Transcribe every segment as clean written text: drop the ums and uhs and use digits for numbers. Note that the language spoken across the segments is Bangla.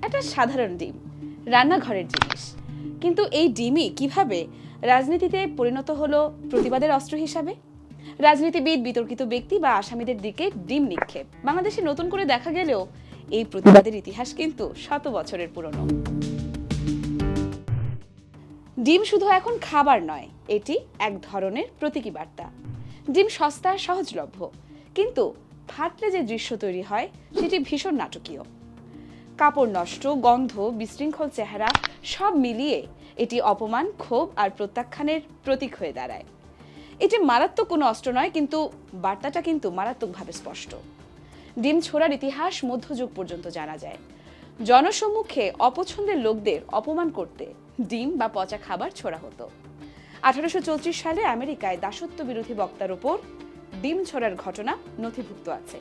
একটা সাধারণ ডিম, রান্নাঘরের জিনিস। কিন্তু এই ডিমই কিভাবে রাজনীতিতে পরিণত হলো প্রতিবাদের অস্ত্র হিসাবে? রাজনীতিবিদ, বিতর্কিত ব্যক্তি বা আসামিদের দিকে ডিম নিক্ষেপ বাংলাদেশে নতুন করে দেখা গেলেও এই প্রতিবাদের ইতিহাস কিন্তু শত বছরের পুরনো। ডিম শুধু এখন খাবার নয়, এটি এক ধরনের প্রতীকী বার্তা। ডিম সস্তা, সহজলভ্য, কিন্তু ফাটলে যে দৃশ্য তৈরি হয় সেটি ভীষণ নাটকীয়। কাপড় নষ্ট, গন্ধ, বিশৃঙ্খল চেহারা সব মিলিয়ে এটি অপমান, ক্ষোভ আর প্রত্যাখ্যানের প্রতীক হয়ে দাঁড়ায়। এটি মারাত্মক কোনো অস্ত্র নয়, কিন্তু বার্তাটা কিন্তু মারাত্মকভাবে স্পষ্ট। ডিম ছোড়ার ইতিহাস মধ্যযুগ পর্যন্ত জানা যায়। জনসম্মুখে অপছন্দের লোকদের অপমান করতে ডিম বা পচা খাবার ছোড়া হতো। 1834 সালে আমেরিকায় দাসত্ব বিরোধী বক্তার ওপর ডিম ছোড়ার ঘটনা নথিভুক্ত আছে।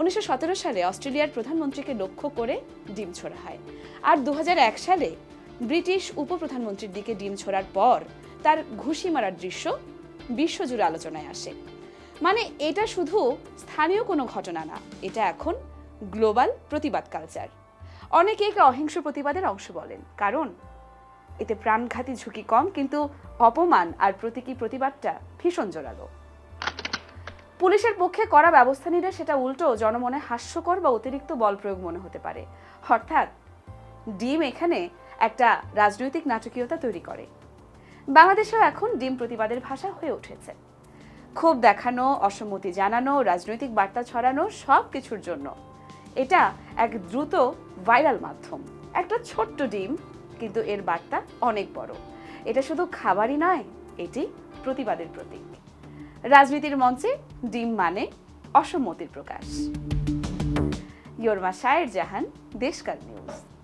1917 সালে অস্ট্রেলিয়ার প্রধানমন্ত্রীকে লক্ষ্য করে ডিম ছোড়া হয়। আর 2001 সালে ব্রিটিশ উপপ্রধানমন্ত্রীর দিকে ডিম ছোড়ার পর তার ঘুষি মারার দৃশ্য বিশ্বজুড়ে আলোচনায় আসে। মানে এটা শুধু স্থানীয় কোনো ঘটনা না, এটা এখন গ্লোবাল প্রতিবাদ কালচার। অনেকে একে অহিংস প্রতিবাদের অংশ বলেন, কারণ এতে প্রাণঘাতী ঝুঁকি কম, কিন্তু অপমান আর প্রতীকী প্রতিবাদটা ভীষণ জোরালো। পুলিশের পক্ষে কড়া ব্যবস্থা নিলে সেটা উল্টো জনমনে হাস্যকর বা অতিরিক্ত বল প্রয়োগ মনে হতে পারে। অর্থাৎ ডিম এখানে একটা রাজনৈতিক নাটকীয়তা তৈরি করে। বাংলাদেশেও এখন ডিম প্রতিবাদের ভাষা হয়ে উঠেছে। ক্ষোভ দেখানো, অসম্মতি জানানো, রাজনৈতিক বার্তা ছড়ানো, সব কিছুর জন্য এটা এক দ্রুত ভাইরাল মাধ্যম। একটা ছোট্ট ডিম, কিন্তু এর বার্তা অনেক বড়। এটা শুধু খাবারই নয়, এটি প্রতিবাদের প্রতীক। রাজনীতির মঞ্চে ডিম মানে অসম্মতির প্রকাশ। ইয়োরমা শায়ের জাহান, দেশকাল নিউজ।